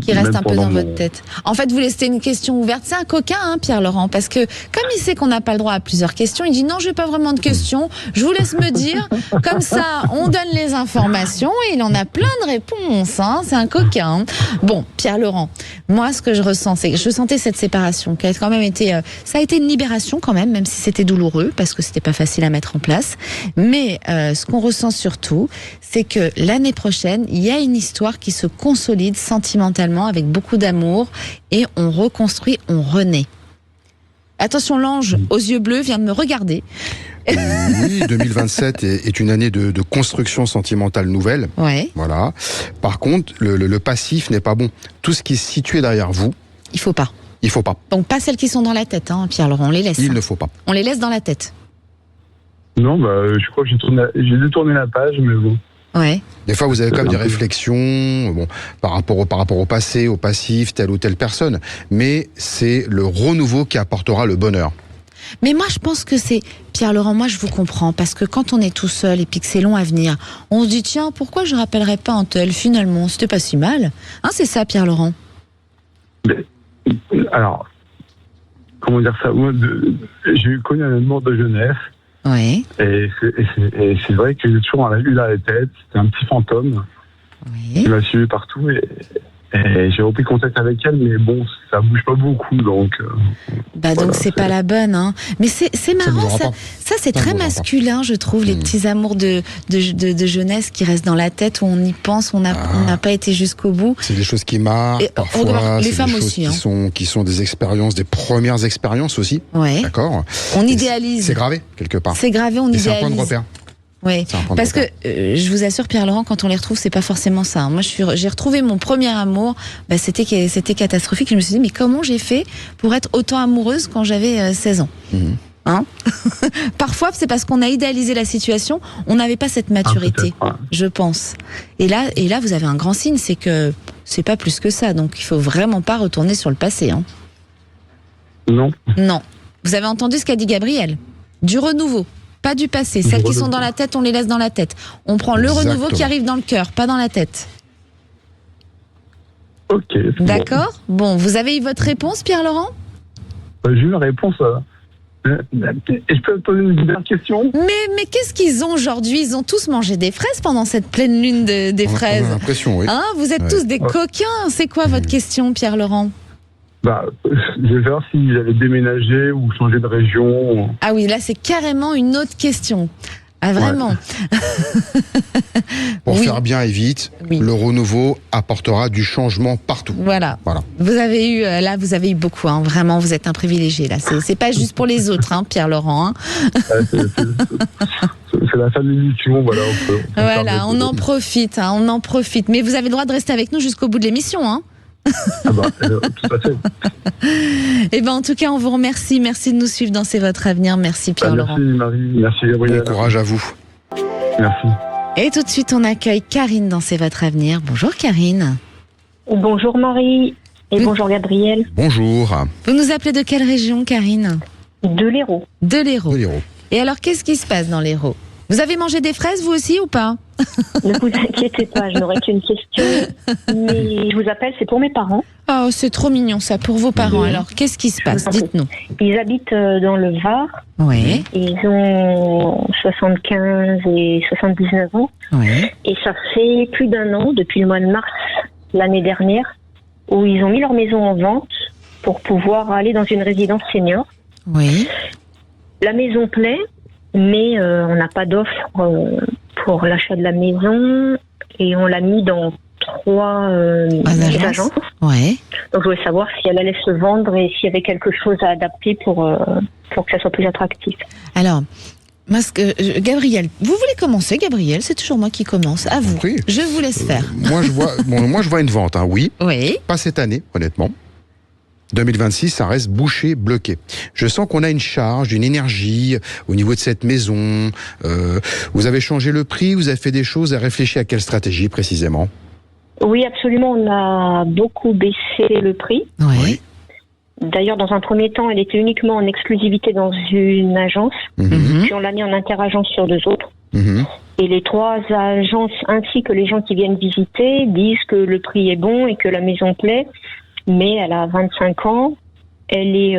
Qui reste un peu dans votre tête. En fait, vous laissez une question ouverte. C'est un coquin, Pierre-Laurent, parce que comme il sait qu'on n'a pas le droit à plusieurs questions, il dit non, je n'ai pas vraiment de questions. Je vous laisse me dire. Comme ça, on donne les informations et il en a plein de réponses. C'est un coquin. Bon, Pierre-Laurent, moi, ce que je ressens, c'est que je sentais cette séparation qui a quand même été... ça a été une libération quand même si c'était douloureux, parce que c'était pas facile à mettre en place. Mais ce qu'on ressent surtout, c'est que l'année prochaine, il y a une histoire qui se consolide sentimentalement avec beaucoup d'amour et on reconstruit, on renaît. Attention, l'ange aux yeux bleus vient de me regarder. Oui, 2027 est une année de construction sentimentale nouvelle. Ouais. Voilà. Par contre, le passif n'est pas bon. Tout ce qui est situé derrière vous... Il faut pas. Il faut pas. Donc pas celles qui sont dans la tête, Pierre-Laurent, on les laisse. Il ne faut pas. On les laisse dans la tête. Non, je crois que j'ai détourné la page, mais bon. Ouais. Des fois, vous avez quand même des réflexions par rapport au passé, au passif, telle ou telle personne. Mais c'est le renouveau qui apportera le bonheur. Mais moi, je pense que c'est... Pierre-Laurent, moi, je vous comprends. Parce que quand on est tout seul et puis que c'est long à venir, on se dit, tiens, pourquoi je rappellerais pas un tel ? Finalement, c'était pas si mal. C'est ça, Pierre-Laurent. Alors, comment dire ça ? Moi, j'ai connu un amour de jeunesse. Oui. Et c'est vrai que j'ai toujours eu dans la tête, c'était un petit fantôme qui m'a suivi partout et j'ai repris contact avec elle, mais bon, ça bouge pas beaucoup, donc... donc c'est pas la bonne, Mais c'est marrant, ça c'est très masculin, je trouve, les petits amours de jeunesse qui restent dans la tête, où on y pense, on n'a pas été jusqu'au bout. C'est des choses qui marquent, parfois, les femmes des choses aussi, qui sont des expériences, des premières expériences aussi, d'accord ? On idéalise. C'est gravé, quelque part. C'est gravé, on idéalise. C'est un point de repère. Oui, parce que je vous assure, Pierre-Laurent, quand on les retrouve, c'est pas forcément ça. Moi, j'ai retrouvé mon premier amour, c'était catastrophique. Je me suis dit, mais comment j'ai fait pour être autant amoureuse quand j'avais 16 ans ? Hein Parfois, c'est parce qu'on a idéalisé la situation, on n'avait pas cette maturité, je pense. Et là, vous avez un grand signe, c'est que c'est pas plus que ça. Donc, il faut vraiment pas retourner sur le passé. Hein. Non. Non. Vous avez entendu ce qu'a dit Gabriel ? Du renouveau, pas du passé. Celles qui sont dans la tête, on les laisse dans la tête. On prend le renouveau qui arrive dans le cœur, pas dans la tête. Ok. D'accord ? Bon, vous avez eu votre réponse, Pierre-Laurent ? J'ai eu la réponse. Et je peux te poser une dernière question ? Mais qu'est-ce qu'ils ont aujourd'hui ? Ils ont tous mangé des fraises pendant cette pleine lune des fraises. On a l'impression, oui. Hein, vous êtes tous des coquins. C'est quoi votre question, Pierre-Laurent ? Je vais voir si j'avais déménagé ou changé de région. Ah oui, là c'est carrément une autre question. Ah vraiment. Pour faire bien et vite, le renouveau apportera du changement partout. Voilà. Vous avez eu beaucoup, hein. Vraiment, vous êtes un privilégié là. C'est pas juste pour les autres, hein, Pierre-Laurent. Hein. C'est la fin de l'émission, voilà. On en profite, hein, on en profite. Mais vous avez le droit de rester avec nous jusqu'au bout de l'émission, hein. Tout à fait. Et en tout cas, on vous remercie. Merci de nous suivre dans C'est votre avenir. Merci Pierre-Laurent. Merci Marie, merci Gabriel. Bon courage à vous. Merci. Et tout de suite, on accueille Karine dans C'est votre avenir. Bonjour Karine. Bonjour Marie et bonjour Gabriel. Bonjour. Vous nous appelez de quelle région, Karine ? De l'Hérault. De l'Hérault. Et alors, qu'est-ce qui se passe dans l'Hérault ? Vous avez mangé des fraises, vous aussi, ou pas ? Ne vous inquiétez pas, je n'aurais qu'une question. Mais je vous appelle, c'est pour mes parents. Oh, c'est trop mignon ça, pour vos parents. Alors, qu'est-ce qui se passe ? Dites-nous. Ils habitent dans le Var. Oui. Ils ont 75 et 79 ans. Oui. Et ça fait plus d'un an, depuis le mois de mars l'année dernière, où ils ont mis leur maison en vente pour pouvoir aller dans une résidence senior. Oui. La maison plaît, mais on n'a pas d'offre pour l'achat de la maison et on l'a mis dans 3 agences. Ouais. Donc je voulais savoir si elle allait se vendre et s'il y avait quelque chose à adapter pour que ça soit plus attractif. Alors, Gabriel, vous voulez commencer, Gabriel ? C'est toujours moi qui commence. À vous. Oui. Je vous laisse faire. Moi, je vois une vente, hein, oui. Oui. Pas cette année, honnêtement. 2026, ça reste bouché, bloqué. Je sens qu'on a une charge, une énergie au niveau de cette maison. Vous avez changé le prix, vous avez fait des choses, à réfléchir à quelle stratégie précisément ? Oui, absolument. On a beaucoup baissé le prix. Oui. D'ailleurs, dans un premier temps, elle était uniquement en exclusivité dans une agence. Puis on l'a mis en interagence sur 2 autres. Et les 3 agences, ainsi que les gens qui viennent visiter, disent que le prix est bon et que la maison plaît. Mais elle a 25 ans. Elle est,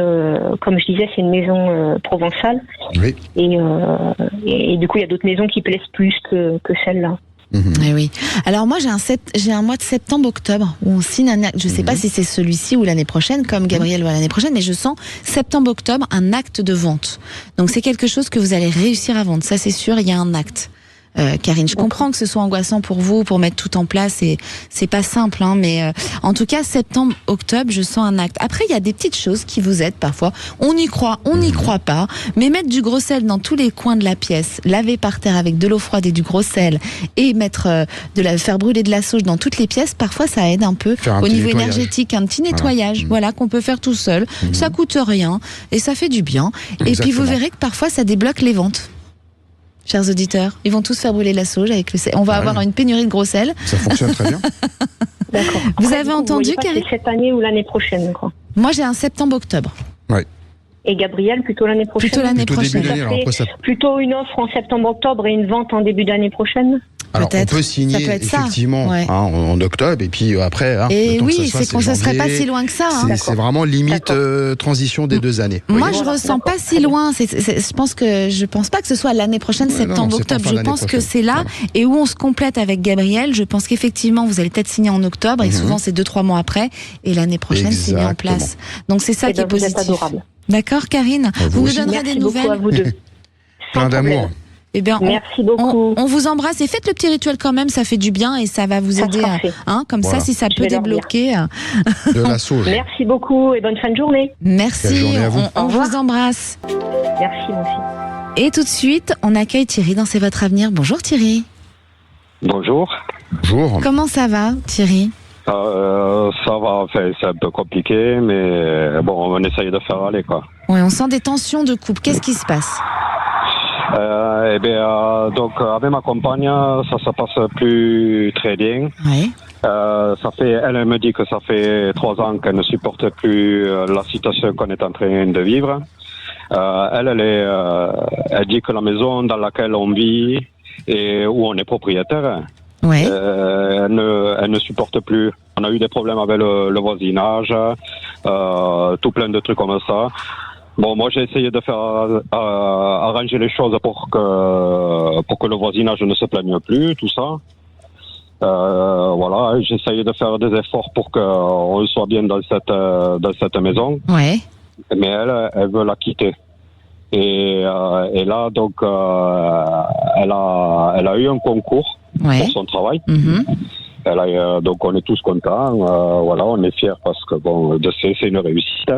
comme je disais, c'est une maison provençale. Oui. Et du coup, il y a d'autres maisons qui plaisent plus que celle-là. Eh oui. Alors moi, j'ai un mois de septembre-octobre où on signe un acte. Je ne sais pas si c'est celui-ci ou l'année prochaine, comme Gabriel ou l'année prochaine, mais je sens septembre-octobre un acte de vente. Donc c'est quelque chose que vous allez réussir à vendre. Ça, c'est sûr, il y a un acte. Karine, je comprends que ce soit angoissant pour vous, pour mettre tout en place, et c'est pas simple, hein, mais en tout cas, septembre, octobre, je sens un acte. Après, il y a des petites choses qui vous aident parfois. On y croit, on n'y croit pas, mais mettre du gros sel dans tous les coins de la pièce, laver par terre avec de l'eau froide et du gros sel, et faire brûler de la sauge dans toutes les pièces, parfois ça aide un peu au niveau énergétique, un petit nettoyage, voilà, qu'on peut faire tout seul. Ça coûte rien et ça fait du bien. Et puis vous verrez que parfois ça débloque les ventes. Chers auditeurs, ils vont tous faire brûler la sauge avec le sel. On va avoir une pénurie de gros sel. Ça fonctionne très bien. D'accord. Vous avez entendu, Karine ? C'est cette année ou l'année prochaine, quoi. Moi, j'ai un septembre-octobre. Oui. Et Gabriel, plutôt l'année prochaine ? Plutôt l'année prochaine. Début d'année, alors après, plutôt une offre en septembre-octobre et une vente en début d'année prochaine ? Alors, on peut signer effectivement en octobre et puis après. Et oui, c'est qu'on ne serait pas si loin que ça. C'est vraiment limite transition des 2 années. Moi, je ne ressens pas si loin. Je pense pas que ce soit l'année prochaine, septembre-octobre. Je pense que c'est là et où on se complète avec Gabriel. Je pense qu'effectivement, vous allez peut-être signer en octobre et souvent c'est 2-3 mois après et l'année prochaine, c'est mis en place. Donc c'est ça qui est positif. Vous êtes adorable. D'accord, Karine. Vous nous donnerez des nouvelles. Merci beaucoup à vous deux. Plein d'amour. Eh bien, merci beaucoup. On vous embrasse et faites le petit rituel quand même, ça fait du bien et ça va vous aider. Comme ça, si ça peut débloquer. De la sauge. Merci beaucoup et bonne fin de journée. Merci, on vous embrasse. Merci, moi aussi. Et tout de suite, on accueille Thierry dans C'est votre avenir. Bonjour Thierry. Bonjour. Bonjour. Comment ça va, Thierry ? Ça va, enfin, c'est un peu compliqué, mais bon, on essaye de faire aller, quoi. Oui, on sent des tensions de couple. Qu'est-ce qui se passe? Donc avec ma compagne, ça se passe plus très bien. Oui. Elle me dit que ça fait 3 ans qu'elle ne supporte plus la situation qu'on est en train de vivre. Elle dit que la maison dans laquelle on vit et où on est propriétaire, elle ne supporte plus. On a eu des problèmes avec le voisinage, tout plein de trucs comme ça. Bon, moi j'ai essayé de faire arranger les choses pour que le voisinage ne se plaigne plus, tout ça. Voilà, j'ai essayé de faire des efforts pour qu'on soit bien dans cette maison. Ouais. Mais elle veut la quitter. Et là, donc, elle a eu un concours pour son travail. Donc, on est tous contents. Voilà, on est fiers parce que bon, c'est une réussite.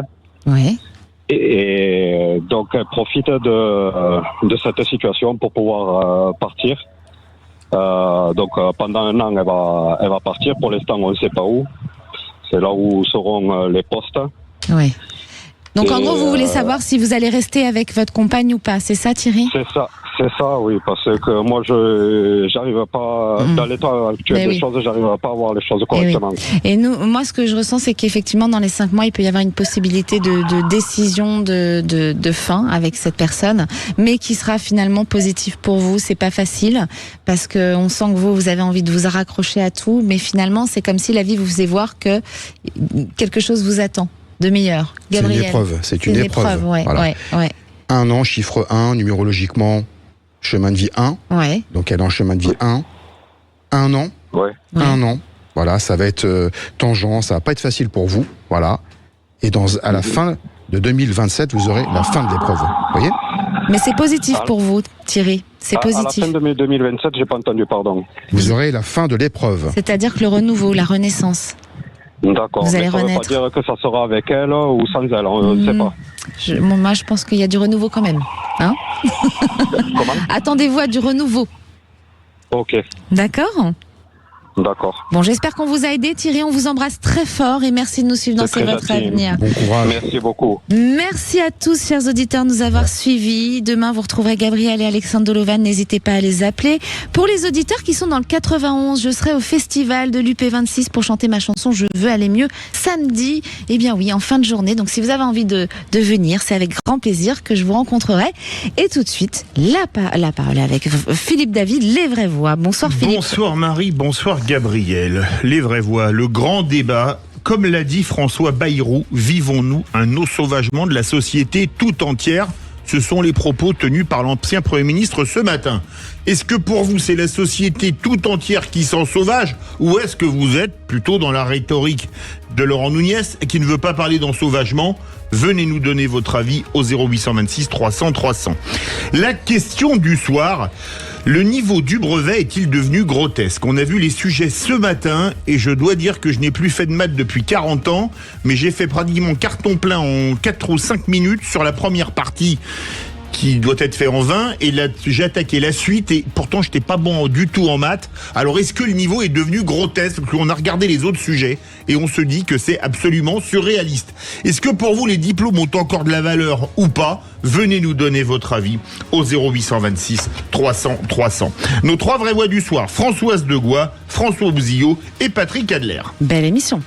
Ouais. Et donc, elle profite de cette situation pour pouvoir partir. Donc, pendant 1 an, elle va partir. Pour l'instant, on ne sait pas où. C'est là où seront les postes. Oui. Donc, en gros, vous voulez savoir si vous allez rester avec votre compagne ou pas, c'est ça, Thierry? C'est ça, oui, parce que moi, j'arrive pas, dans l'état actuel des choses, j'arrive pas à voir les choses correctement. Et moi, ce que je ressens, c'est qu'effectivement, dans les 5 mois, il peut y avoir une possibilité de décision de fin avec cette personne, mais qui sera finalement positive pour vous. C'est pas facile, parce que on sent que vous avez envie de vous raccrocher à tout, mais finalement, c'est comme si la vie vous faisait voir que quelque chose vous attend de meilleur. Gabriel. C'est une épreuve. Ouais, voilà. ouais. 1 an, chiffre 1, numérologiquement, chemin de vie 1. Ouais. Donc elle est en chemin de vie 1. 1 an. Ouais. 1 an. Voilà, ça va être tangent, ça va pas être facile pour vous. Voilà. Et à la fin de 2027, vous aurez la fin de l'épreuve. Vous voyez? Mais c'est positif pour vous, Thierry. C'est positif. À la fin de 2027, j'ai pas entendu, pardon. Vous aurez la fin de l'épreuve. C'est-à-dire que le renouveau, la renaissance. D'accord. Vous allez ça renaître. veut pas dire que ça sera avec elle ou sans elle, on ne sait pas. Moi, je pense qu'il y a du renouveau quand même. Hein? Comment? Attendez-vous à du renouveau. Ok. D'accord? D'accord. Bon, j'espère qu'on vous a aidé, Thierry. On vous embrasse très fort et merci de nous suivre dans C'est votre avenir. Bon courage. Merci beaucoup. Merci à tous, chers auditeurs, de nous avoir suivis. Demain, vous retrouverez Gabriel et Alexandre Dolovan. N'hésitez pas à les appeler. Pour les auditeurs qui sont dans le 91, je serai au festival de l'UP26 pour chanter ma chanson Je veux aller mieux samedi. Eh bien oui, en fin de journée. Donc si vous avez envie de venir, c'est avec grand plaisir que je vous rencontrerai. Et tout de suite, la parole avec Philippe David, les vraies voix. Bonsoir Philippe. Bonsoir Marie, bonsoir Gabriel. Les vraies voix, le grand débat. Comme l'a dit François Bayrou, vivons-nous un ensauvagement de la société tout entière? Ce sont les propos tenus par l'ancien Premier ministre ce matin. Est-ce que pour vous, c'est la société tout entière qui s'ensauvage, ou est-ce que vous êtes plutôt dans la rhétorique de Laurent Nunez qui ne veut pas parler d'ensauvagement? Venez nous donner votre avis au 0826 300 300. La question du soir, le niveau du brevet est-il devenu grotesque? On a vu les sujets ce matin et je dois dire que je n'ai plus fait de maths depuis 40 ans, mais j'ai fait pratiquement carton plein en 4 ou 5 minutes sur la première partie qui doit être fait en 20, et là j'ai attaqué la suite et pourtant j'étais pas bon du tout en maths. Alors est-ce que le niveau est devenu grotesque? Parce qu'on a regardé les autres sujets et on se dit que c'est absolument surréaliste. Est-ce que pour vous les diplômes ont encore de la valeur ou pas? Venez nous donner votre avis au 0826 300 300. Nos 3 vraies voix du soir, Françoise Degois, François Ouzillot et Patrick Adler. Belle émission.